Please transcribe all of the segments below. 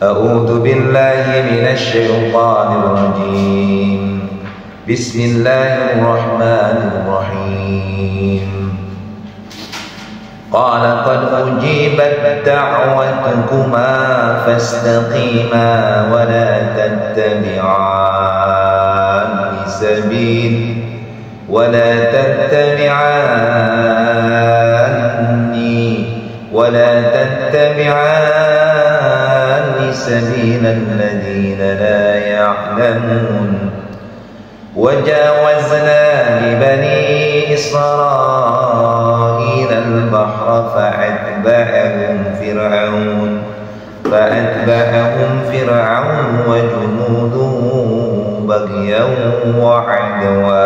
أعوذ بالله من الشيطان الرجيم بسم الله الرحمن الرحيم قال قد أجيبت دعوتكما فاستقيما ولا تتبعان سبيل الذين لا يعلمون وجاوزنا ببني إسرائيل البحر فأتبعهم فرعون وجنوده بغيا وعدوا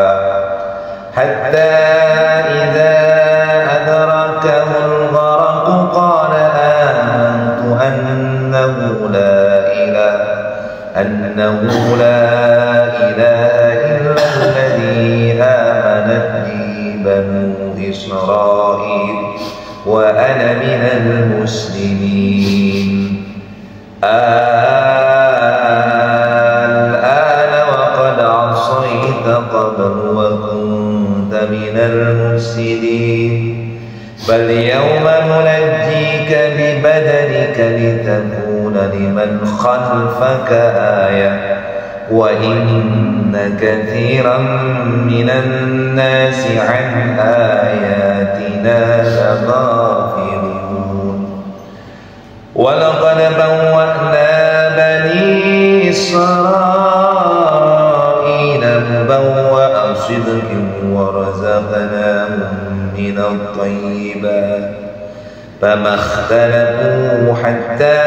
حتى إذا أدركه الغرق قال آمنت أنه لا إله إلا الذي آمنت به بنو إسرائيل وأنا من المسلمين الآن وقد عصيت قبل وكنت من المفسدين فاليوم ننجيك ببدنك لتكون لمن خلفك آية وإن كثيرا من الناس عن آياتنا لغافلون ولقد بوأنا بني إسرائيل مبوأ صدق ورزقناهم من الطيبات فما اختلفوا حتى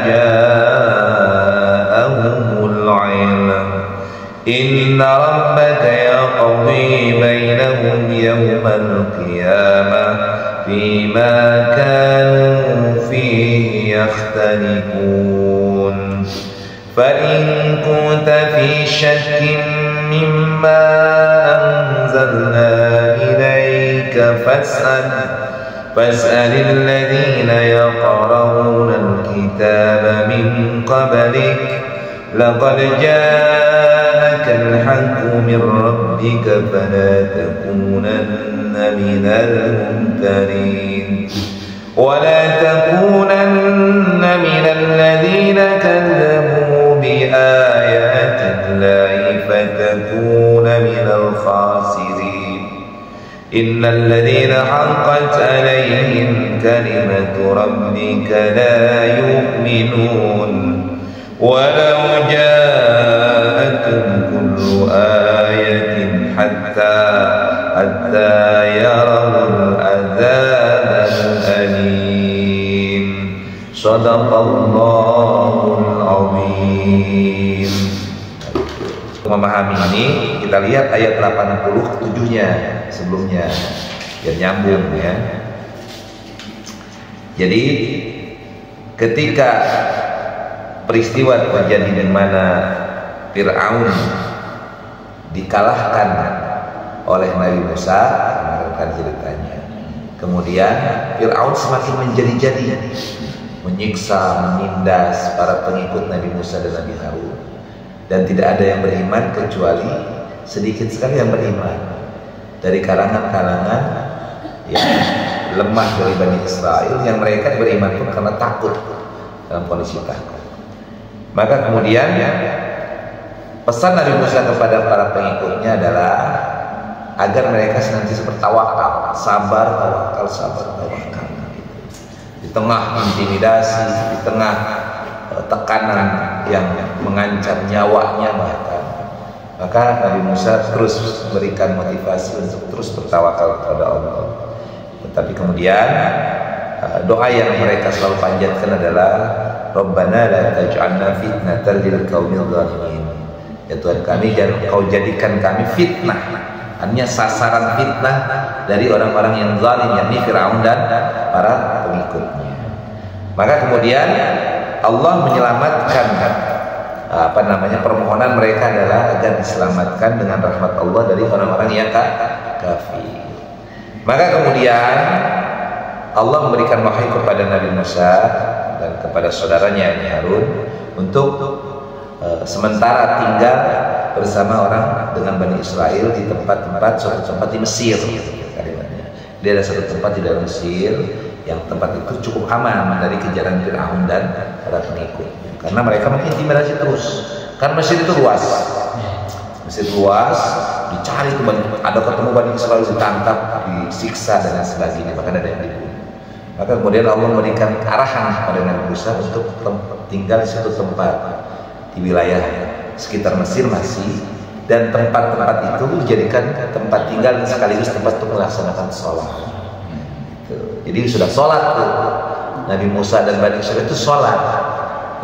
جاءهم العلم إن ربك يقضي بينهم يوم القيامة فيما كانوا فيه يختلفون فإن كنت في شك مما أنزلنا إليك فاسأل الذين يقرؤون الكتاب من قبلك لقد جاءك الحق من ربك فلا تكونن من الممترين ولا تكونن من الذين كذبوا بآيات الله فتكون من الخاسرين إن الذين حقت عليهم كلمة ربك لا يؤمنون ولو جاءتهم كل آية حتى يروا العذاب الأليم صدق الله العظيم. Memahami ini kita lihat ayat 87-nya sebelumnya biar nyambung ya. Jadi ketika peristiwa terjadi di mana Fir'aun dikalahkan oleh Nabi Musa, mendengarkan ceritanya. Kemudian Fir'aun semakin menjadi-jadi, menyiksa, menindas para pengikut Nabi Musa dan Nabi Harun. Dan tidak ada yang beriman kecuali sedikit sekali yang beriman dari kalangan-kalangan yang lemah dari Bani Israel, yang mereka beriman pun karena takut, dalam kondisi takut. Maka kemudian pesan Nabi Musa kepada para pengikutnya adalah agar mereka senantiasa bertawakal, sabar, tawakal. Di tengah intimidasi, di tengah tekanan yang mengancam nyawanya bahkan, maka Nabi Musa terus memberikan motivasi untuk terus bertawakal kepada Allah. Tetapi kemudian doa yang mereka selalu panjatkan adalah Rabbana la taj'alna fitnatan lil qaumil zalimin. Ya Tuhan kami, jangan Kau jadikan kami fitnah, artinya sasaran fitnah dari orang-orang yang zalim, yakni Fir'aun dan para pengikutnya. Maka kemudian Allah menyelamatkan permohonan mereka adalah agar diselamatkan dengan rahmat Allah dari orang-orang yang kafir. Maka kemudian Allah memberikan wahyu kepada Nabi Musa dan kepada saudaranya Harun untuk sementara tinggal bersama orang dengan Bani Israel di tempat-tempat, suatu tempat di Mesir kalimatnya. Dia ada satu tempat di dalam Mesir yang tempat itu cukup aman dari kejaran Fir'aun dan para pengikut, karena mereka mengintimidasi terus. Karena Mesir itu luas, Mesir luas, dicari tuh, ada ketemu Bani Israel ditangkap, disiksa dan sebagainya, bahkan ada yang dibunuh. Maka kemudian Allah memberikan arahan kepada Nabi Musa untuk tinggal di suatu tempat di wilayah sekitar Mesir masih, dan tempat-tempat itu dijadikan tempat tinggal dan sekaligus tempat untuk melaksanakan sholat. Jadi sudah sholat tuh Nabi Musa dan Bani Israil itu sholat.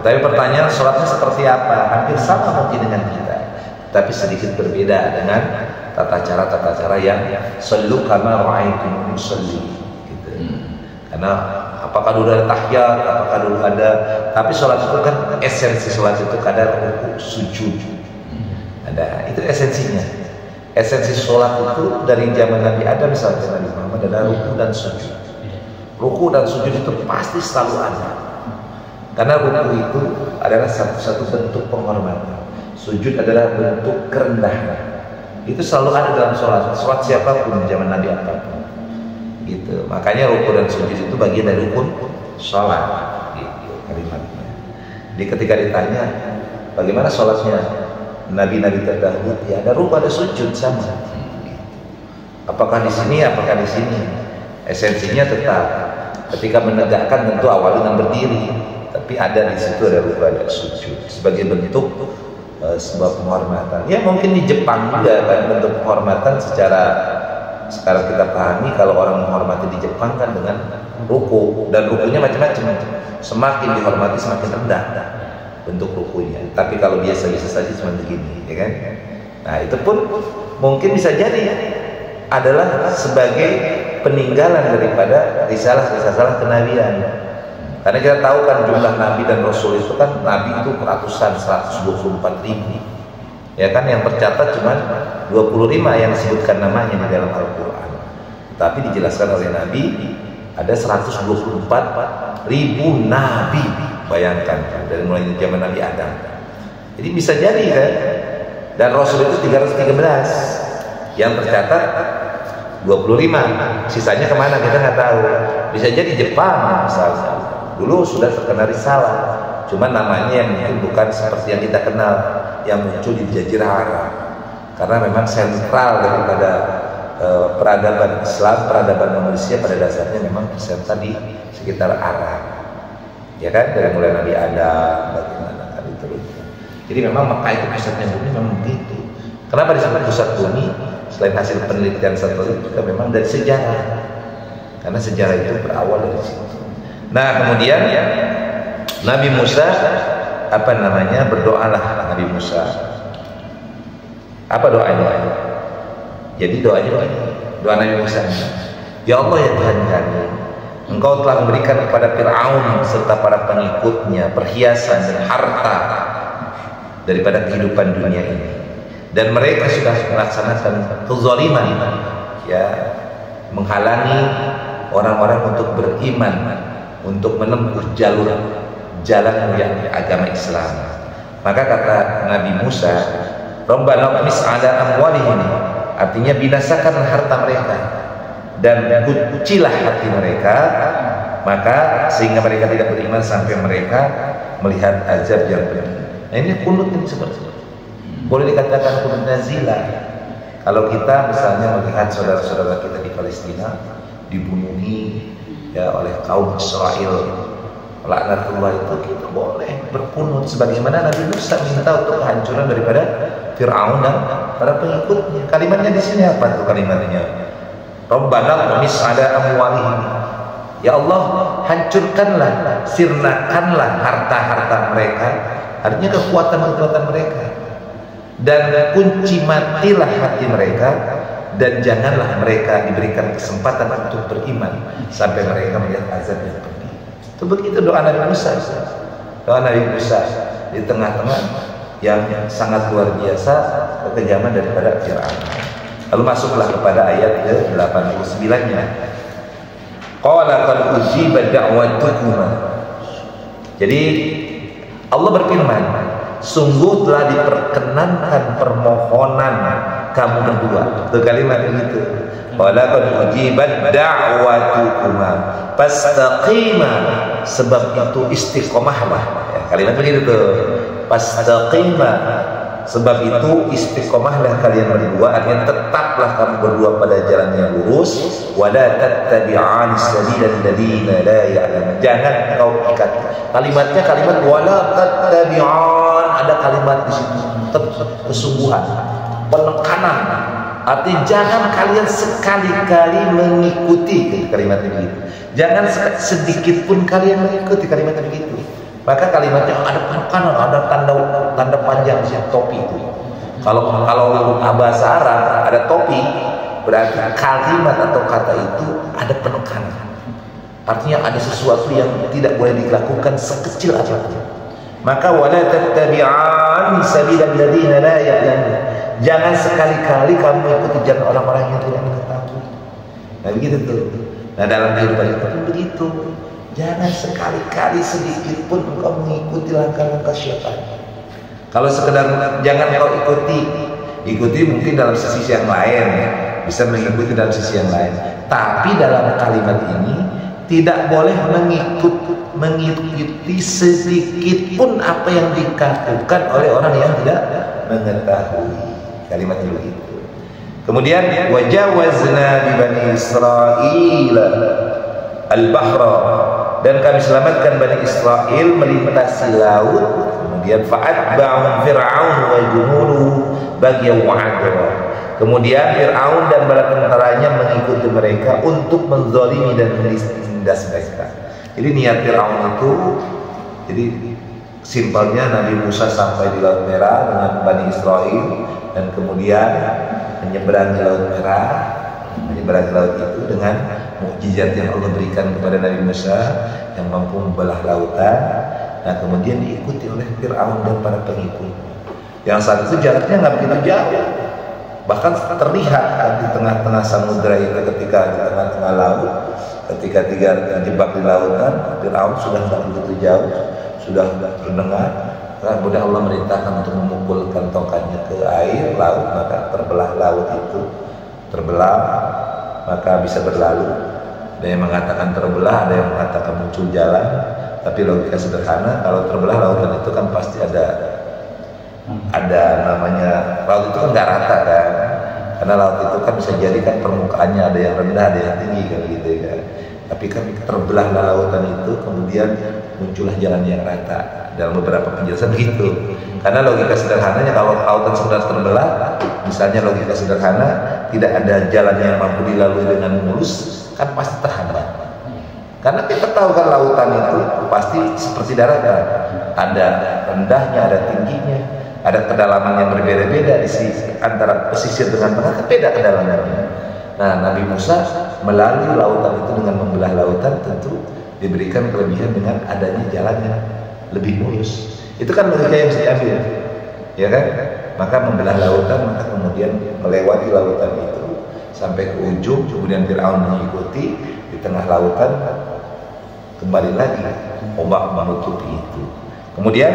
Tapi pertanyaan, sholatnya seperti apa? Hampir sama mungkin dengan kita, tapi sedikit berbeda dengan tata cara yang sallu kama ra'aitumuni usolli gitu. Karena apakah dulu ada tahiyat, apakah dulu ada, tapi sholat itu kan esensi sholat itu kadar ruku sujud. Ada, itu esensinya. Esensi sholat itu dari zaman Nabi Adam sampai Nabi Muhammad adalah ruku dan sujud. Ruku dan sujud itu pasti selalu ada, karena ruku itu adalah satu bentuk penghormatan, sujud adalah bentuk kerendahan. Itu selalu ada dalam sholat siapapun, zaman Nabi apapun gitu. Makanya ruku dan sujud itu bagian dari rukun sholat gitu kalimatnya. Jadi ketika ditanya bagaimana sholatnya Nabi-Nabi terdahulu, ya ada ruku ada sujud sama gitu. Apakah di sini, apakah di sini, esensinya tetap ketika menegakkan tentu awal dengan berdiri, tapi ada di situ ada ruku ada sujud sebagai bentuk sebuah penghormatan. Ya mungkin di Jepang juga kan bentuk penghormatan secara sekarang kita pahami, kalau orang menghormati di Jepang kan dengan ruku, dan rukunya macam-macam, semakin dihormati semakin rendah bentuk rukunya. Tapi kalau biasa-biasa saja cuma begini, ya kan? Nah itu pun mungkin bisa jadi adalah sebagai peninggalan daripada risalah kenabian. Karena kita tahu kan jumlah nabi dan rasul itu kan, nabi itu ratusan, 124.000. Ya kan, yang tercatat cuma 25 yang disebutkan namanya di dalam Al-Qur'an. Tapi dijelaskan oleh Nabi ada 124.000 nabi. Bayangkan kan, dari mulai zaman Nabi Adam. Jadi bisa jadi kan, dan rasul itu 313. Yang tercatat 25, sisanya kemana kita nggak tahu. Bisa jadi Jepang misalnya, dulu sudah terkena risalah, cuma namanya yang mungkin bukan seperti yang kita kenal, yang muncul di Jazirah Arab, karena memang sentral daripada peradaban Islam, peradaban manusia pada dasarnya memang sentral di sekitar Arab, ya kan, dari mulai Nabi Adam bagaimana kan itu. Jadi memang Mekah itu pusatnya bumi memang begitu. Kenapa disebut pusat bumi? Selain hasil penelitian satelit juga memang dari sejarah, karena sejarah itu berawal dari situ. Nah kemudian Nabi Musa berdoalah Nabi Musa. Apa doanya? Jadi doa Nabi Musa, ya Allah ya Tuhan kami, Engkau telah memberikan kepada Fir'aun serta para pengikutnya perhiasan dan harta daripada kehidupan dunia ini, dan mereka sudah melaksanakan kezaliman, ya, menghalangi orang-orang untuk beriman, untuk menempuh jalan yang agama Islam. Maka kata Nabi Musa, Rabbana qmis ala amwalihim, artinya binasakan harta mereka dan kucilah hati mereka, maka sehingga mereka tidak beriman sampai mereka melihat azab yang pedih. Nah ini kunut ini seperti itu. Boleh dikatakan kunut nazilah. Kalau kita misalnya melihat saudara-saudara kita di Palestina dibunuhi ya oleh kaum Israel, laknatullah, itu kita boleh berkunut sebagaimana Nabi Musa minta untuk kehancuran daripada Fir'aun dan para pengikutnya. Kalimatnya di sini apa tuh kalimatnya? Rabbana qmis ala amwalihim. Ya Allah, hancurkanlah, sirnakanlah harta-harta mereka, artinya kekuatan-kekuatan mereka, dan kunci matilah hati mereka, dan janganlah mereka diberikan kesempatan untuk beriman sampai mereka melihat azab yang pedih. Itu begitu doa Nabi Musa. Doa Nabi Musa di tengah-tengah yang sangat luar biasa kekejaman daripada Fir'aun. Lalu masuklah kepada ayat ke-89-nya. Qala qad ujibat da'watukuma. Jadi Allah berfirman, sungguh telah diperkenankan permohonan kamu berdua. Itu kalimat itu. Walaqad ujibat da'watukuma fastaqima, sebab itu istiqomahlah. Ya, kalimat begitu tuh. Fastaqima, sebab itu istiqomahlah kalian berdua, artinya tetaplah kamu berdua pada jalan yang lurus. Wala tattabi'an sabilal ladzina la ya'lamun, jangan kau ikat. Kalimatnya kalimat wala tattabi'an, ada kalimat di situ kesungguhan, penekanan. Artinya jangan kalian sekali-kali mengikuti, kalimatnya begitu. Jangan sedikit pun kalian mengikuti, kalimatnya begitu. Maka kalimatnya ada penekanan, ada tanda panjang di topi itu. Kalau bahasa Arab ada topi, berarti kalimat atau kata itu ada penekanan. Artinya ada sesuatu yang tidak boleh dilakukan sekecil apapun. Maka wala tattabi'an sabilal ladzina la ya'lamun, jangan sekali-kali kamu ikuti jalan orang-orang yang tidak mengetahui. Nah begitu tuh. Nah dalam kehidupan itu pun begitu. Jangan sekali-kali sedikit pun engkau mengikuti langkah-langkah syaitan. Kalau sekedar jangan kau ikuti mungkin dalam sisi yang lain, bisa mengikuti dalam sisi yang lain. Tapi dalam kalimat ini tidak boleh mengikuti sedikit pun apa yang dikatakan oleh orang yang tidak mengetahui. Kalimat begitu. Kemudian wajawazna bi bani Israil al-bahra, dan kami selamatkan Bani Israel melintasi laut. Kemudian fa'atba'ahum Fir'aun wa junuduhu baghyan wa 'adwa, kemudian Fir'aun dan bala tentaranya mengikuti mereka untuk menzalimi dan menindas mereka. Jadi niat Fir'aun itu, jadi simpelnya Nabi Musa sampai di Laut Merah dengan Bani Israel, dan kemudian menyeberangi Laut Merah, menyeberangi laut itu dengan mukjizat yang Allah berikan kepada Nabi Musa yang mampu membelah lautan. Nah kemudian diikuti oleh Fir'aun dan para pengikut. Yang saat itu jaraknya nggak begitu jauh, bahkan terlihat di tengah-tengah samudra itu, ketika di tengah-tengah laut, ketika terjebak di lautan, Fir'aun sudah nggak begitu jauh, sudah terdengar. Kemudian Allah merintahkan untuk memukulkan tongkatnya ke air laut, maka terbelah laut itu, terbelah, maka bisa berlalu. Ada yang mengatakan terbelah, ada yang mengatakan muncul jalan. Tapi logika sederhana, kalau terbelah lautan itu kan pasti ada namanya, laut itu kan nggak rata kan, karena laut itu kan bisa jadi kan permukaannya ada yang rendah, ada yang tinggi kan gitu kan. Tapi kan terbelahlah lautan itu, kemudian muncullah jalan yang rata. Dalam beberapa penjelasan begitu. Karena logika sederhananya, kalau lautan sudah terbelah, misalnya logika sederhana, tidak ada jalan yang mampu dilalui dengan mulus, kan pasti terhambat. Karena kita tahu kan lautan itu pasti seperti daratan, ada rendahnya, ada tingginya, ada kedalaman yang berbeda-beda di sisi antara pesisir dengan tengah, beda kedalamannya. Nah, Nabi Musa melalui lautan itu dengan membelah lautan, tentu diberikan kelebihan dengan adanya jalannya lebih mulus. Itu kan logika yang saya ambil, ya kan? Maka membelah lautan, maka kemudian melewati lautan itu sampai ke ujung, kemudian Fir'aun mengikuti di tengah lautan, kembali lagi ombak menutupi itu. Kemudian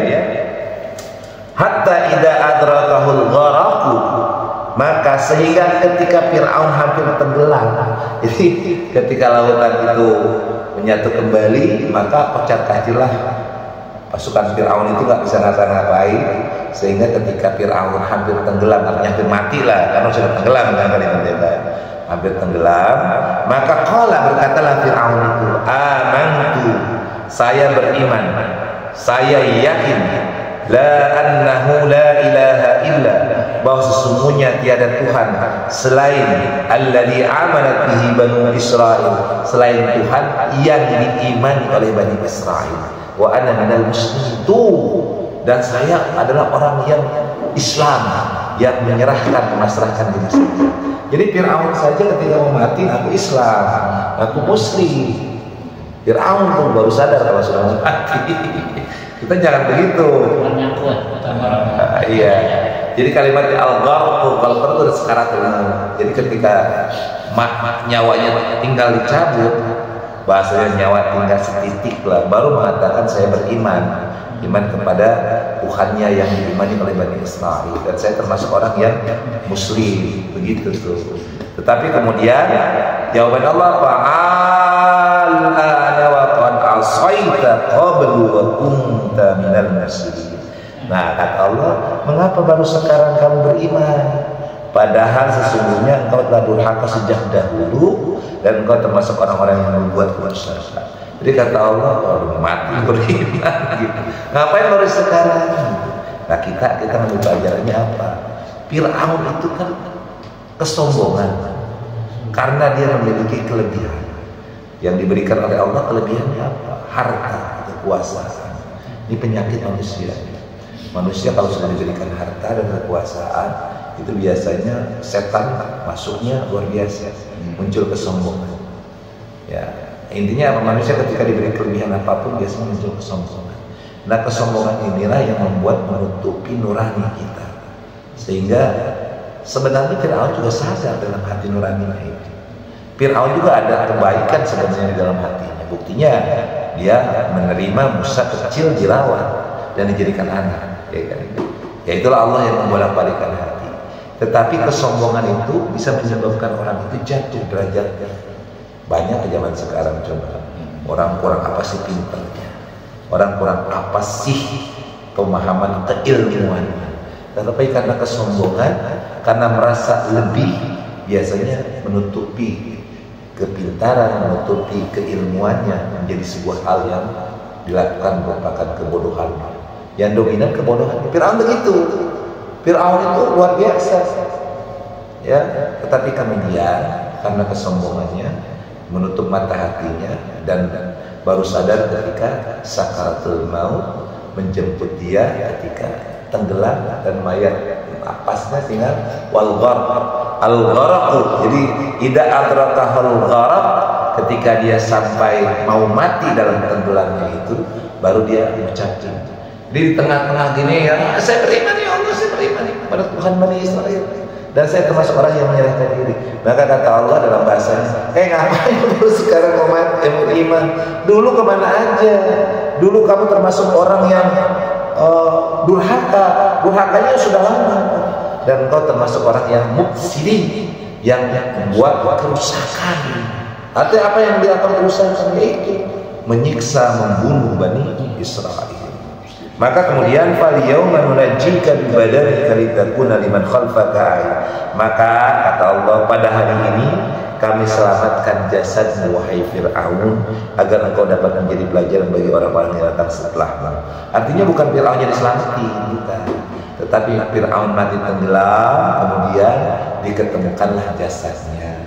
hatta idza adrakahul gharaqu, maka sehingga ketika Fir'aun hampir tenggelam, jadi ketika lautan itu menyatu kembali, maka pecah kacillah pasukan Fir'aun itu, nggak bisa ngapa-ngapain, sehingga ketika Fir'aun hampir tenggelam, artinya hampir mati lah, karena sudah tenggelam kan kalimatnya, hampir tenggelam, maka qala, berkatalah Fir'aun itu, amantu, saya beriman, saya yakin, la annahu la ilaha illa, bahwa sesungguhnya tiada Tuhan selain alladzi amanat bihi banu Israil, selain Tuhan yang diimani oleh Bani Israil, wa ana minal muslimin, dan saya adalah orang yang Islam, yang menyerahkan, memasrahkan diri sendiri. Jadi Fir'aun saja ketika mau mati, aku Islam, aku Muslim. Fir'aun pun baru sadar kalau sudah mau mati. Kita jangan begitu. Iya. Jadi kalimat al-gharq, kalau itu sekarat. Jadi ketika nyawanya tinggal dicabut, bahasanya nyawa tinggal setitik lah, baru mengatakan saya beriman, iman kepada Tuhannya yang diimani oleh Bani Israil, dan saya termasuk orang yang muslim, begitu tuh. Tetapi kemudian jawaban Allah, fa'al'ana wa qad asaita qablu wa kunta minal muslimin. Nah, kata Allah, mengapa baru sekarang kamu beriman? Padahal sesungguhnya engkau telah durhaka sejak dahulu dan engkau termasuk orang-orang yang membuat kesyirikan. Jadi kata Allah, kalau mati beriman gitu. Ngapain baru sekarang? Nah, kita ngambil pelajarannya apa? Fir'aun itu kan kesombongan karena dia memiliki kelebihan. Yang diberikan oleh Allah kelebihannya apa? Harta, kekuasaan. Ini penyakit manusia. Manusia kalau sudah diberikan harta dan kekuasaan, itu biasanya setan masuknya luar biasa, muncul kesombongan. Ya, intinya apa, manusia ketika diberi kelebihan apapun biasanya muncul kesombongan. Nah, kesombongan inilah yang membuat menutupi nurani kita, sehingga sebenarnya Fir'aun juga sadar dalam hati nuraninya itu. Fir'aun juga ada kebaikan sebenarnya di dalam hatinya. Buktinya dia menerima Musa kecil dirawat dan dijadikan anak, ya kan? Ya itulah Allah yang membolak-balikkan hati. Tetapi kesombongan itu bisa menyebabkan orang itu jatuh derajatnya. Banyak ke zaman sekarang, coba orang kurang apa sih pinternya, orang kurang apa sih pemahaman keilmuannya. Tetapi karena kesombongan, karena merasa lebih, biasanya menutupi kepintaran, menutupi keilmuannya menjadi sebuah hal yang dilakukan merupakan kebodohan. Yang dominan kebodohan. Fir'aun begitu. Fir'aun itu luar biasa, ya. Tetapi kemudian karena kesombongannya menutup mata hatinya dan baru sadar ketika sakaratul maut menjemput dia, ketika tenggelam dan mayat napasnya tinggal wal gharq al gharq. Jadi idza adrakahul gharq, ketika dia sampai mau mati dalam tenggelamnya itu, baru dia mengucapkan di tengah-tengah gini, ya saya beriman ya Allah, saya beriman kepada Tuhan Bani Israil dan saya termasuk orang yang menyerahkan diri. Maka kata Allah dalam bahasanya, ngapain baru sekarang mau beriman? Dulu kemana aja? Dulu kamu termasuk orang yang durhakanya sudah lama, dan kau termasuk orang yang mufsidin, yang membuat kerusakan. Artinya apa yang dilakukan kerusakan? Yaitu menyiksa, membunuh Bani Israil. Maka kemudian falyauma nunajjika bi badanika litakuna liman khalfaka ayat. Maka kata Allah, pada hari ini kami selamatkan jasadmu wahai Fir'aun, agar engkau dapat menjadi pelajaran bagi orang-orang yang datang setelahmu. Artinya bukan Fir'aun yang diselamatkan, bukan, tetapi Fir'aun mati tenggelam, kemudian diketemukanlah jasadnya,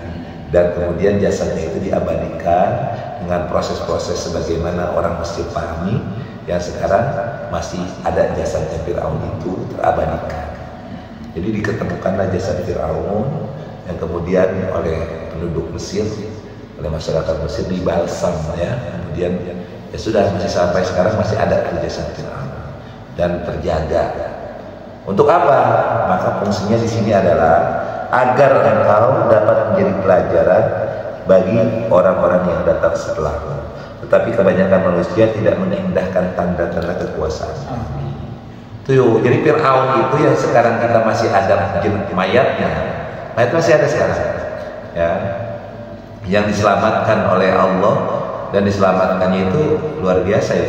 dan kemudian jasadnya itu diabadikan dengan proses-proses sebagaimana orang Mesir pahami, yang sekarang masih ada jasadnya Fir'aun itu terabadikan. Jadi diketemukanlah jasad Fir'aun yang kemudian oleh penduduk Mesir, oleh masyarakat Mesir dibalsam, ya. Kemudian ya sudah, masih sampai sekarang masih ada jasad Fir'aun dan terjaga. Untuk apa? Maka fungsinya di sini adalah agar engkau dapat menjadi pelajaran bagi orang-orang yang datang setelahmu. Tetapi kebanyakan manusia tidak mengindahkan tanda-tanda kekuasaan. Tuh, jadi Fir'aun itu yang sekarang kita masih ada mayatnya, nah itu masih ada sekarang, ya, yang diselamatkan oleh Allah, dan diselamatkannya itu luar biasa, ya.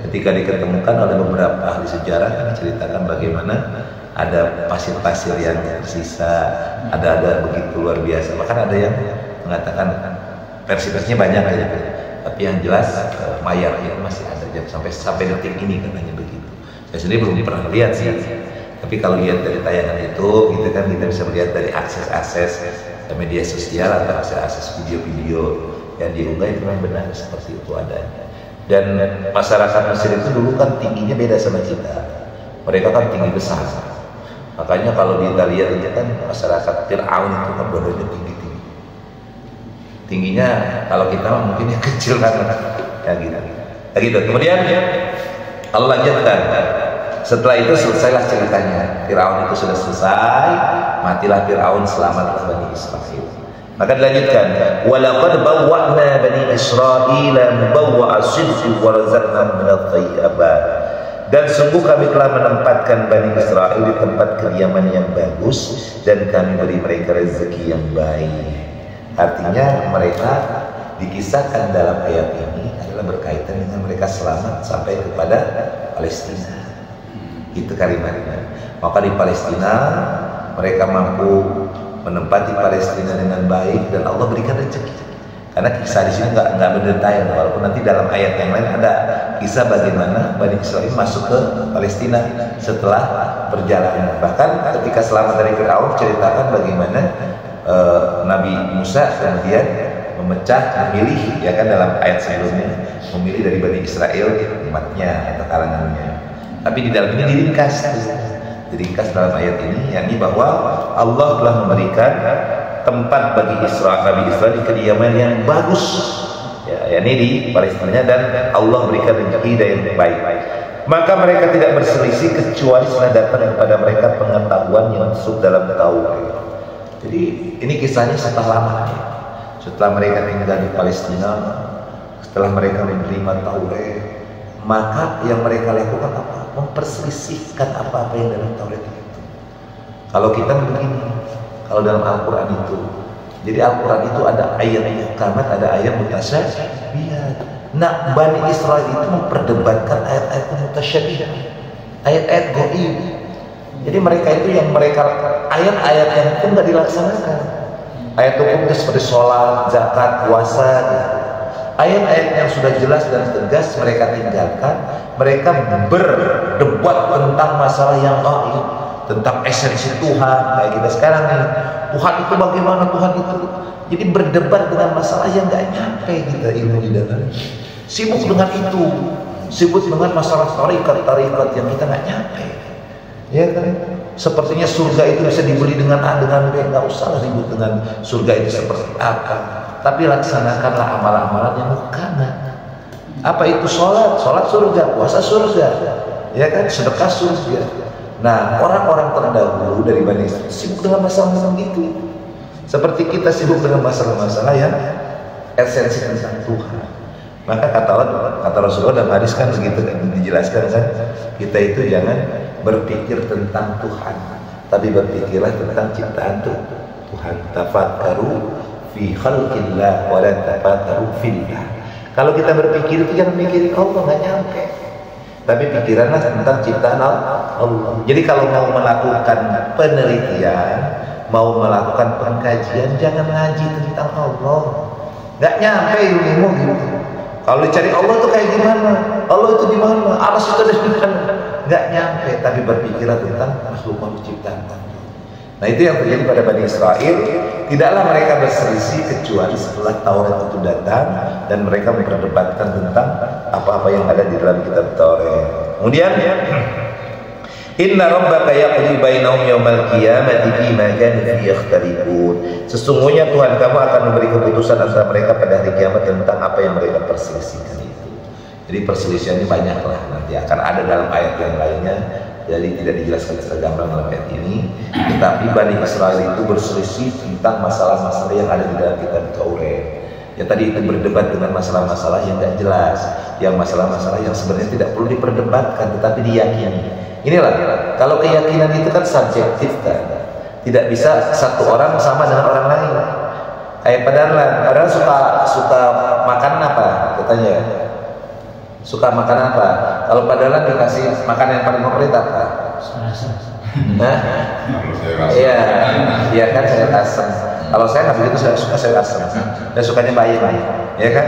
Ketika diketemukan oleh beberapa ahli sejarah, kan diceritakan bagaimana ada pasir-pasir yang tersisa, ada begitu luar biasa. Bahkan ada yang mengatakan versi-versinya banyak aja. Tapi yang jelas mayat itu masih ada sampai detik ini, katanya begitu. Saya sendiri belum pernah lihat sih, tapi kalau lihat dari tayangan itu, gitu kan, kita bisa melihat dari akses media sosial atau akses video-video yang diunggah, itu memang benar seperti itu adanya. Dan masyarakat Mesir itu dulu kan tingginya beda sama kita, mereka kan tinggi besar. Makanya kalau kita lihat aja kan masyarakat Fir'aun itu kan badannya tinggi-tinggi. Tingginya kalau kita mungkin yang kecil kan, ya gitu. Ya gitu. Kemudian Allah lanjutkan. Setelah itu selesailah ceritanya. Fir'aun itu sudah selesai, matilah Fir'aun, selamatlah Bani Israil. Maka dilanjutkan, walaqad bawwa'na bani Israila mubawwa'a sidqin wa razaqnahum minadh thayyibat. Dan sungguh kami telah menempatkan Bani Israel di tempat kediaman yang bagus dan kami beri mereka rezeki yang baik. Artinya mereka dikisahkan dalam ayat ini adalah berkaitan dengan mereka selamat sampai kepada Palestina. Itu kalimatnya. Maka di Palestina mereka mampu menempati Palestina dengan baik dan Allah berikan rezeki. Karena kisah di sini nggak mendetail, walaupun nanti dalam ayat yang lain ada kisah bagaimana Bani Israel masuk ke Palestina setelah perjalanan. Bahkan ketika selamat dari Firaun ceritakan bagaimana Nabi Musa kemudian memilih, ya kan, dalam ayat sebelumnya memilih dari Bani Israel umatnya atau kalangannya. Tapi di dalam ini diringkas dalam ayat ini, yakni bahwa Allah telah memberikan tempat bagi Nabi Israel di kediaman yang bagus, ya, yakni di Palestina, dan Allah berikan rezeki yang baik. Maka mereka tidak berselisih kecuali setelah datang kepada mereka pengetahuan yang masuk dalam Taurat. Jadi ini kisahnya setelah lama, ya. Setelah mereka tinggal di Palestina, setelah mereka menerima Taurat, maka yang mereka lakukan apa? Memperselisihkan apa-apa yang dalam Taurat itu. Kalau kita begini, kalau dalam Al-Quran itu, jadi Al-Quran itu ada ayat muhkamat, ada ayat mutasyabihat. Nah, Bani Israel itu memperdebatkan ayat-ayat mutasyabihat, ayat-ayat gaib. Jadi mereka itu yang ayat-ayat yang itu nggak dilaksanakan. Ayat hukum itu seperti sholat, zakat, puasa. Ayat-ayat yang sudah jelas dan tegas mereka tinggalkan. Mereka berdebat tentang masalah yang gaib, tentang esensi Tuhan. Kayak kita sekarang nih, Tuhan itu bagaimana, Tuhan itu. Jadi berdebat dengan masalah yang nggak nyampe kita ilmu di dalam. Sibuk dengan itu, sibuk dengan masalah tarikat yang kita nggak nyampe. Ya kan? Sepertinya surga itu bisa dibeli dengan A dengan B, nggak usah ribut dengan surga itu seperti apa. Tapi laksanakanlah amalan-amalan yang muhkamat. Apa itu sholat? Sholat surga, puasa surga, ya kan? Sedekah surga. Nah, orang-orang terdahulu dari Bani Israil sibuk dengan masalah-masalah itu. Seperti kita sibuk dengan masalah-masalah yang esensi tentang Tuhan. Maka kata Rasulullah dalam hadis kan begitu kan dijelaskan kan, kita itu jangan berpikir tentang Tuhan, tapi berpikirlah tentang ciptaan Tuhan. Tafakkaru fi khalqillah wa la tafakkaru fillah. Kalau kita berpikir itu jangan mikirin Allah, nggak nyampe. Tapi pikiranlah tentang ciptaan Allah. Jadi kalau mau melakukan penelitian, mau melakukan pengkajian, jangan ngaji tentang Allah. Nggak nyampe ilmu gitu. Kalau dicari Allah itu kayak gimana? Allah itu di mana? Aras itu ada di mana? Nggak nyampe, tapi berpikirlah tentang makhluk-makhluk ciptaan. Nah, itu yang terjadi pada Bani Israel. Tidaklah mereka berselisih kecuali setelah Taurat itu datang dan mereka memperdebatkan tentang apa-apa yang ada di dalam kitab Taurat. Kemudian, Inna rabbaka yaqdi bainahum yawmal qiyamati fima kanu fihi yakhtalifun. Sesungguhnya Tuhan kamu akan memberi keputusan antara mereka pada hari kiamat tentang apa yang mereka perselisihkan itu. Jadi perselisihan ini banyaklah, nanti akan ada dalam ayat yang lainnya. Jadi tidak dijelaskan secara gamblang dalam ayat ini. Tetapi Bani Israel itu berselisih tentang masalah-masalah yang ada di dalam kitab Taurat. Ya tadi itu berdebat dengan masalah-masalah yang tidak jelas, yang masalah-masalah yang sebenarnya tidak perlu diperdebatkan, tetapi diyakini. Inilah, kalau keyakinan itu kan subjektif kan, tidak bisa satu orang sama dengan orang lain. Kayak padahal suka makan apa? Katanya suka makan apa? Kalau padahal dikasih makan yang paling favorit apa? Nah, iya kan sayur asam. Kalau saya nggak begitu, saya suka sayur asam. Saya sukanya bayam, ya kan?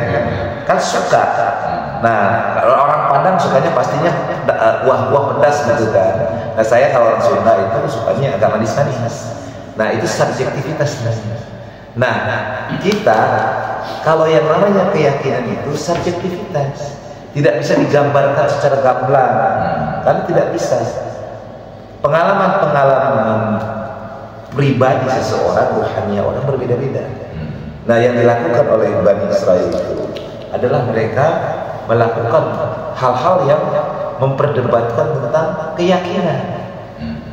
Kan suka. Nah, kalau orang Padang sukanya pastinya kuah-kuah pedas gitu kan. Nah, saya kalau orang Sunda itu sukanya agak manis-manis. Nah, itu subjektivitas. Nah, kita kalau yang namanya keyakinan itu subjektivitas, tidak bisa digambarkan secara gamblang, karena tidak bisa. Pengalaman-pengalaman pribadi seseorang, rohani orang berbeda-beda. Nah, yang dilakukan oleh Bani Israel itu adalah mereka melakukan hal-hal yang memperdebatkan tentang keyakinan,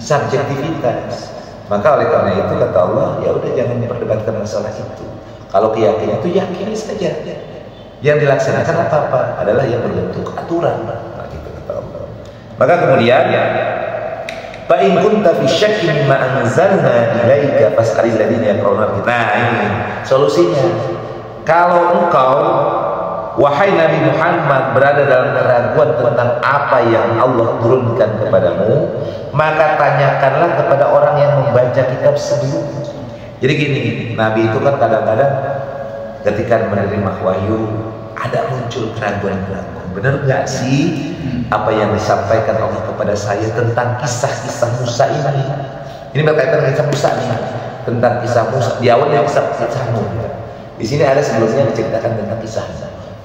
subjektivitas. Maka oleh karena itu kata Allah, ya udah jangan diperdebatkan masalah itu. Kalau keyakinan itu yakini saja. Yang dilaksanakan apa-apa adalah yang berbentuk aturan. Nah, gitu kata Allah. Maka kemudian fa in kunta fi syakkin mimma anzalna ilaika fas'alil ladzina yaqra'una. Nah, ini solusinya. Kalau engkau wahai Nabi Muhammad berada dalam keraguan tentang apa yang Allah turunkan kepadamu, maka tanyakanlah kepada orang yang membaca kitab sebelumnya. Jadi gini, Nabi itu kan kadang-kadang ketika menerima wahyu ada muncul keraguan-keraguan. Benar nggak sih apa yang disampaikan Allah kepada saya tentang kisah-kisah Musa ini? Ini berkaitan dengan kisah Musa nih, tentang kisah Musa. Di awalnya kisah Musa. Di sini ada sebelumnya diceritakan tentang kisah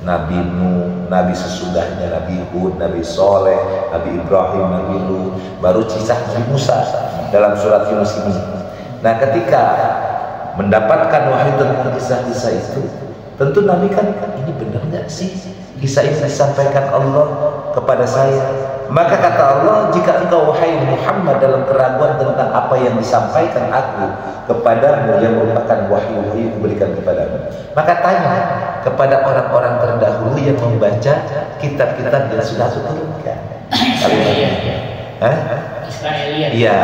Nabi Nuh, Nabi sesudahnya, Nabi Hud, Nabi Soleh, Nabi Ibrahim, Nabi Lut, baru kisah Nabi Musa dalam surat Yunus ini. Nah, ketika mendapatkan wahyu tentang kisah-kisah itu, tentu Nabi kan ini benar nggak sih kisah ini disampaikan Allah kepada saya? Maka kata Allah, jika engkau wahai Muhammad dalam keraguan tentang apa yang disampaikan aku kepadamu yang merupakan wahyu-wahyu diberikan kepadamu, maka tanya kepada orang-orang terdahulu yang membaca kitab-kitab yang sudah aku turunkan. Israelia. Iya,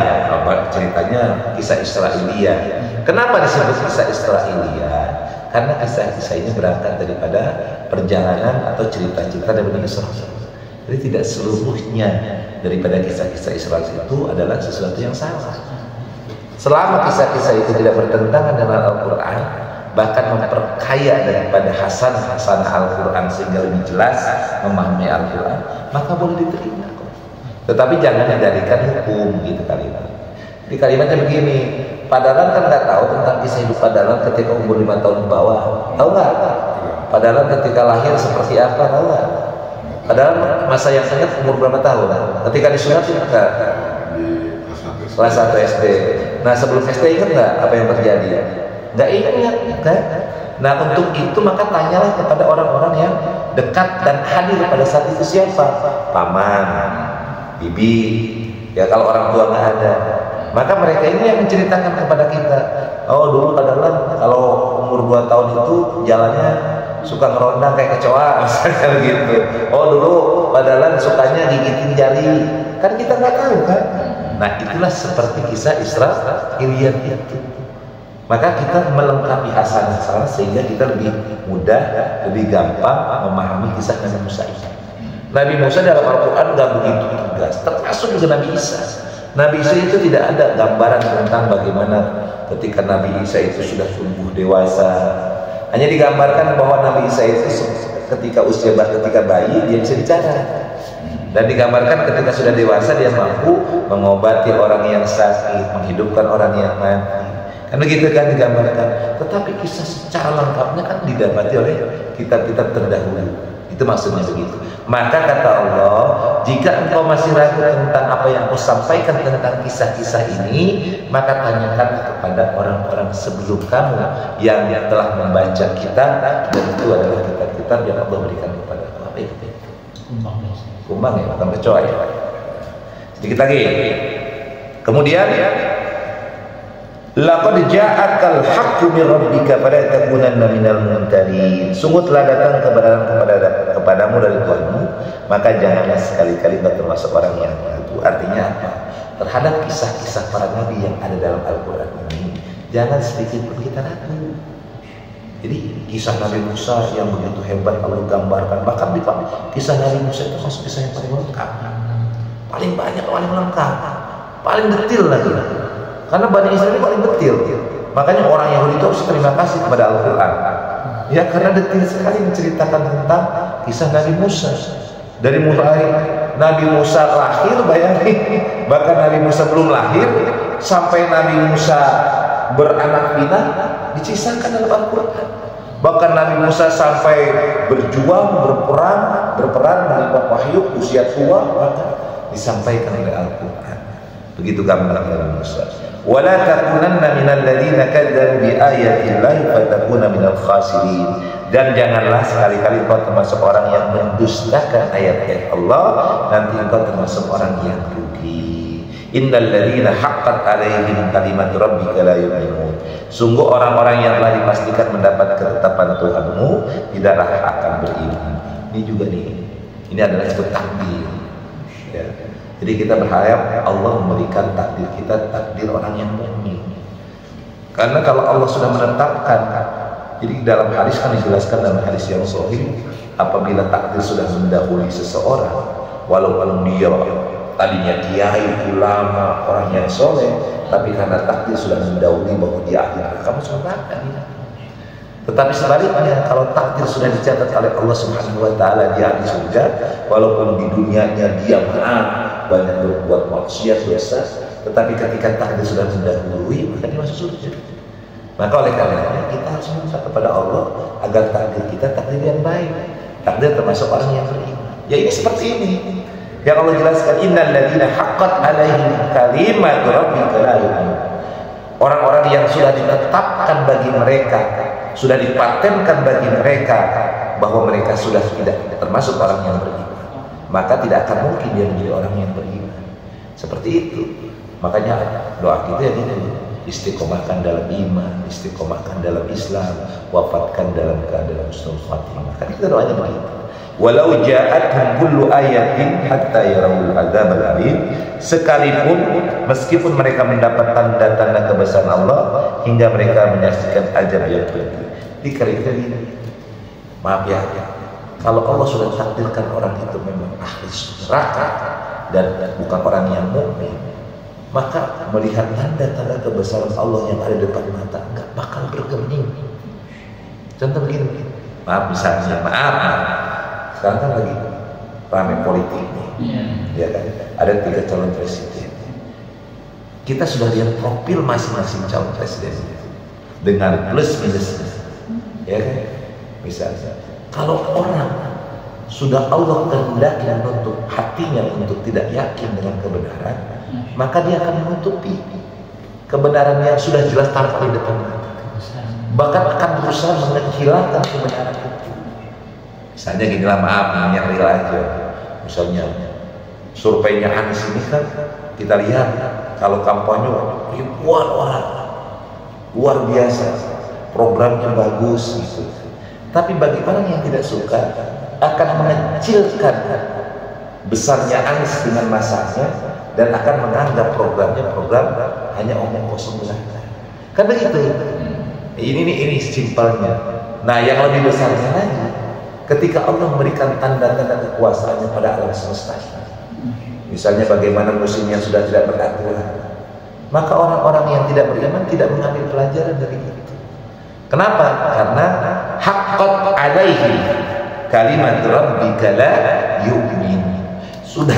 ceritanya kisah Israelia. Kenapa disebut kisah Israelia? Karena kisah-kisah ini berangkat daripada perjalanan atau cerita-cerita dari Bani Israil. Jadi tidak seluruhnya daripada kisah-kisah Israel itu adalah sesuatu yang salah. Selama kisah-kisah itu tidak bertentangan dengan Al-Quran, bahkan memperkaya daripada hasanah Al-Quran sehingga lebih jelas memahami Al-Quran, maka boleh diterima. Tetapi jangan dijadikan hukum gitu kalimat. Jadi kalimatnya begini, Padalan kan nggak tahu tentang kisah hidup Padalan ketika umur 5 tahun ke bawah. Tahu nggak? Padalan ketika lahir seperti apa? Tahu nggak? Padahal masa yang sangat umur berapa tahun? Ketika disunat enggak? Kelas 1 SD. Nah, sebelum SD ingat nggak apa yang terjadi? Nggak ingat, kan? Nah, untuk itu maka tanyalah kepada orang-orang yang dekat dan hadir pada saat itu siapa? Paman, bibi. Ya kalau orang tua nggak ada, maka mereka ini yang menceritakan kepada kita. Oh, dulu padahal kalau umur 2 tahun itu jalannya suka ngeronda kayak kecoa, misalnya begitu. Oh, dulu padahal sukanya gigitin jari. Kan kita nggak tahu kan. Nah, itulah seperti kisah Israiliyat itu. Maka kita melengkapi hasanah sehingga kita lebih mudah, lebih gampang memahami kisah Nabi Musa ini. Nabi Musa dalam Al-Quran nggak begitu tegas, termasuk juga Nabi Isa. Nabi Isa itu tidak ada gambaran tentang bagaimana ketika Nabi Isa itu sudah tumbuh dewasa. Hanya digambarkan bahwa Nabi Isa itu ketika bayi dia bisa bicara. Dan digambarkan ketika sudah dewasa dia mampu mengobati orang yang sakit, menghidupkan orang yang mati. Kan begitu kan digambarkan. Tetapi kisah secara lengkapnya kan didapati oleh kitab-kitab terdahulu. Itu maksudnya begitu. Maka kata Allah, jika engkau masih ragu tentang apa yang aku sampaikan tentang kisah-kisah ini, maka tanyakan kepada orang-orang sebelum kamu yang telah membaca kitab, dan itu adalah kitab-kitab yang Allah berikan kepada kamu. Apa itu? Kumbang ya, bukan kecoa ya. Sedikit lagi. Kemudian laqad ja'akal haqqu min rabbika fala takunanna minal mumtarin. Sungguh telah datang kepadamu dari Tuhanmu, maka janganlah sekali-kali kau termasuk orang yang ragu. Artinya apa? Terhadap kisah-kisah para nabi yang ada dalam Al-Quran ini, jangan sedikit pun kita ragu. Jadi kisah Nabi Musa yang begitu hebat Allah gambarkan, bahkan di kisah Nabi Musa itu masuk kisah yang paling lengkap, paling banyak, paling lengkap, paling detail lagi. Karena Bani Israel ini paling detail. Makanya orang Yahudi itu harus terima kasih kepada Al-Quran. Ya, karena detail sekali menceritakan tentang kisah Nabi Musa. Dari mulai Nabi Musa lahir, bayangin, bahkan Nabi Musa belum lahir sampai Nabi Musa beranak pinak dicisahkan dalam Al-Quran. Bahkan Nabi Musa sampai berjuang, berperang menerima wahyu usia tua, bahkan disampaikan oleh Al-Quran. Begitu gambaran Nabi Musa. Wala takunanna minal ladzina kadzdzabu bi ayatillahi fatakuna minal khasirin. Dan janganlah sekali-kali kau termasuk orang yang mendustakan ayat-ayat Allah, nanti kau termasuk orang yang rugi. Innal ladzina haqqat 'alaihim kalimatu rabbika la yu'minun. Sungguh orang-orang yang telah dipastikan mendapat ketetapan Tuhanmu tidaklah akan beriman. Ini juga nih. Ini adalah disebut takdir. Ya. Jadi kita berharap Allah memberikan takdir kita takdir orang yang mukmin. Karena kalau Allah sudah menetapkan, jadi dalam hadis kan dijelaskan dalam hadis yang sahih, apabila takdir sudah mendahului seseorang, walaupun dia tadinya kiai, ulama, orang yang soleh, tapi karena takdir sudah mendahului bahwa dia ahli neraka, kamu surga. Tetapi sebaliknya, kalau takdir sudah dicatat oleh Allah Subhanahu wa taala dia ahli surga, walaupun di dunianya dia banyak berbuat maksiat dosa, tetapi ketika takdir sudah mendahului, maka dia masuk surga. Maka oleh karenanya kita harus minta kepada Allah agar takdir kita takdir yang baik, takdir termasuk orang yang beriman. Ya ini seperti ini. Yang Allah jelaskan, innal ladzina haqqat 'alaihim kalimatu rabbika la yu'minun. Orang-orang yang sudah ditetapkan bagi mereka, sudah dipatenkan bagi mereka bahwa mereka sudah tidak termasuk orang yang beriman, maka tidak akan mungkin dia menjadi orang yang beriman. Seperti itu. Makanya doa kita ya gitu, istiqomahkan dalam iman, istiqomahkan dalam Islam, wafatkan dalam keadaan husnul khatimah. Kan kita doanya begitu. Walau ja'atuhum kullu ayatin hatta yarawul adzabal alim, sekalipun meskipun mereka mendapat tanda-tanda kebesaran Allah hingga mereka menyaksikan azab yang pedih. Dikali kita gini, maaf ya, kalau Allah sudah takdirkan orang itu memang ahli neraka dan bukan orang yang mukmin, maka melihat tanda-tanda kebesaran Allah yang ada di depan mata nggak bakal bergeming. Contoh begini, maaf misalnya, maaf. Sekarang kan lagi ramai politik nih, ya kan? Ada 3 calon presiden. Kita sudah lihat profil masing-masing calon presiden dengan plus minus, ya kan? Misalnya, kalau orang sudah Allah kehendaki menutup hatinya untuk tidak yakin dengan kebenaran, maka dia akan menutupi kebenaran yang sudah jelas tampak di depan mata. Bahkan akan berusaha menghilangkan kebenaran itu. Misalnya ginilah, maaf yang real aja. Misalnya surveinya Anies ini kan kita lihat kalau kampanye ribuan orang, luar biasa, programnya bagus gitu. Tapi bagi orang yang tidak suka akan mengecilkan besarnya Anies dengan masanya dan akan menganggap programnya program hanya omong kosong belaka. Kan begitu. Ini simpelnya. Nah, yang lebih besarnya lagi, ketika Allah memberikan tanda-tanda kekuasaannya pada alam semesta, misalnya bagaimana musim yang sudah tidak beraturan, maka orang-orang yang tidak beriman tidak mengambil pelajaran dari itu. Kenapa? Karena haqqat 'alaihi kalimat rabbika la yu'min. Sudah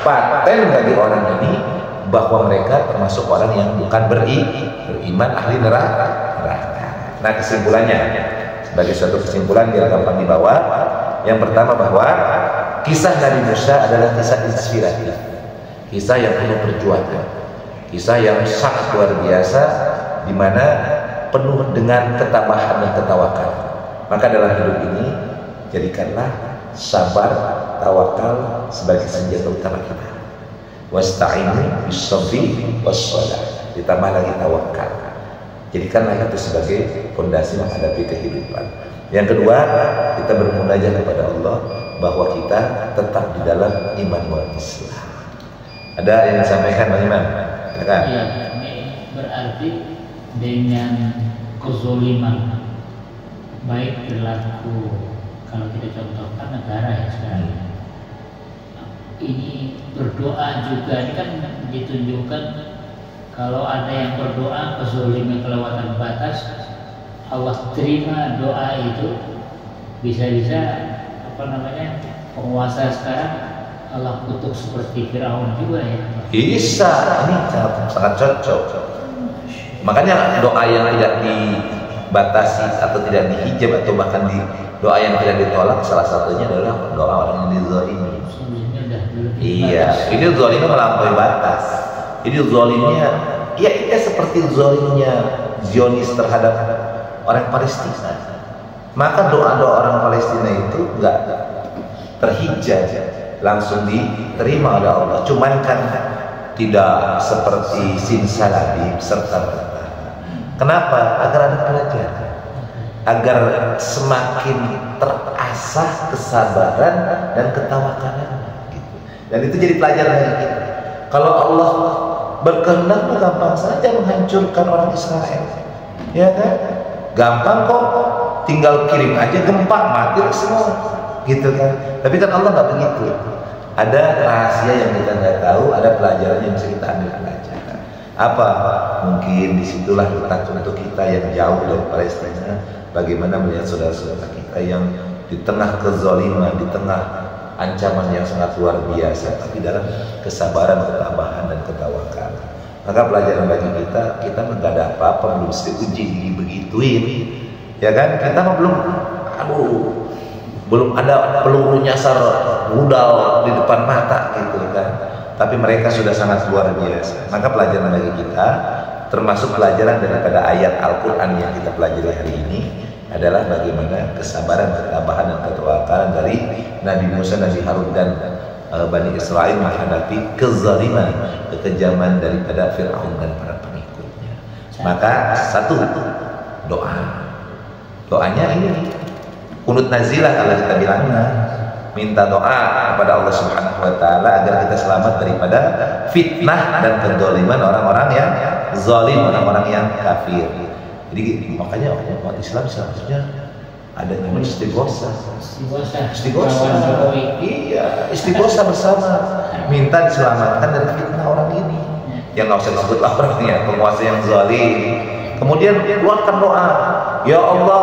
paten bagi orang ini bahwa mereka termasuk orang yang bukan beriman, ahli neraka. Nah, kesimpulannya, sebagai suatu kesimpulan biar gampang dibawa, yang pertama bahwa kisah Nabi Musa adalah kisah inspiratif, kisah yang penuh perjuangan, kisah yang sangat luar biasa, di mana penuh dengan ketabahan dan ketawakal. Maka dalam hidup ini jadikanlah sabar, tawakal sebagai senjata utama kita. Wasta'inu bis-sabri was-shalah. Ditambah lagi tawakal. Jadikanlah itu sebagai fondasi menghadapi kehidupan. Yang kedua, kita bermunajat kepada Allah bahwa kita tetap di dalam iman wal Islam. Ada yang disampaikan Bang Imam? Iya, ini berarti dengan kezoliman, baik perilaku, kalau kita contohkan negara ya sekarang. Ini berdoa juga, ini kan ditunjukkan kalau ada yang berdoa kezoliman kelewatan batas, Allah terima doa itu. Bisa-bisa penguasa sekarang Allah kutuk seperti Firaun juga ya. Bisa, ini sangat cocok. Makanya doa yang tidak dibatasi atau tidak dihijab atau bahkan di doa yang tidak ditolak, salah satunya adalah doa orang yang dizalimi. Iya, ini zalimnya melampaui batas. Ini zalimnya, ya ini seperti zalimnya Zionis terhadap orang Palestina. Maka doa-doa orang Palestina itu enggak terhijab, langsung diterima oleh Allah. Cuman kan tidak seperti simsalabim serta merta. Kenapa? Agar ada pelajaran, agar semakin terasah kesabaran dan ketawakalan gitu. Dan itu jadi pelajaran bagi kita. Kalau Allah berkehendak gampang saja menghancurkan orang Israel, ya kan? Gampang kok, tinggal kirim aja gempa, mati semua gitu kan. Tapi kan Allah nggak begitu. Ada rahasia yang kita nggak tahu, ada pelajaran yang bisa kita ambil pelajaran. Apa? Mungkin disitulah letak untuk kita yang jauh dari Palestina, bagaimana melihat saudara-saudara kita yang di tengah kezaliman, di tengah ancaman yang sangat luar biasa, tapi dalam kesabaran, ketabahan dan ketawakalan. Maka pelajaran bagi kita nggak ada apa-apa, belum diuji begituin, ya kan? Kita mah belum ada peluru nyasar rudal di depan mata gitu kan. Tapi mereka sudah sangat luar biasa. Maka pelajaran bagi kita, termasuk pelajaran daripada ayat Al-Quran yang kita pelajari hari ini, adalah bagaimana kesabaran, ketabahan dan ketawakalan dari Nabi Musa, Nabi Harun dan Bani Israel menghadapi kezaliman, kekejaman daripada Fir'aun dan para pengikutnya. Maka satu, doanya ini kunut nazilah kalau kita bilangnya, minta doa kepada Allah Subhanahu wa taala agar kita selamat daripada fitnah dan kezaliman orang-orang yang zalim, orang-orang yang kafir. Jadi makanya umat Islam seharusnya ada namanya istighosah. Iya, istighosah bersama, minta diselamatkan dari fitnah orang ini. Yang nggak usah disebut orangnya, penguasa yang zalim. Kemudian keluarkan doa, ya Allah,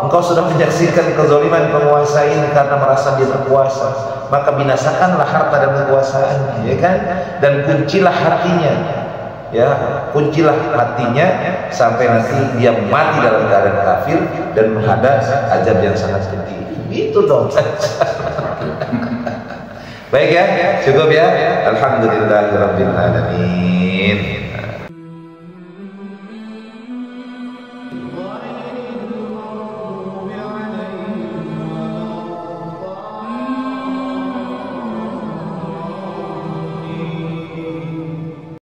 Engkau sudah menyaksikan kezaliman penguasa ini karena merasa dia berkuasa, maka binasakanlah harta dan kekuasaannya, ya kan? Dan kuncilah hatinya, ya, kuncilah hatinya sampai nanti dia mati dalam keadaan kafir dan menghadap azab yang sangat pedih. Itu dong. Baik ya, cukup ya. Alhamdulillahirabbil alamin.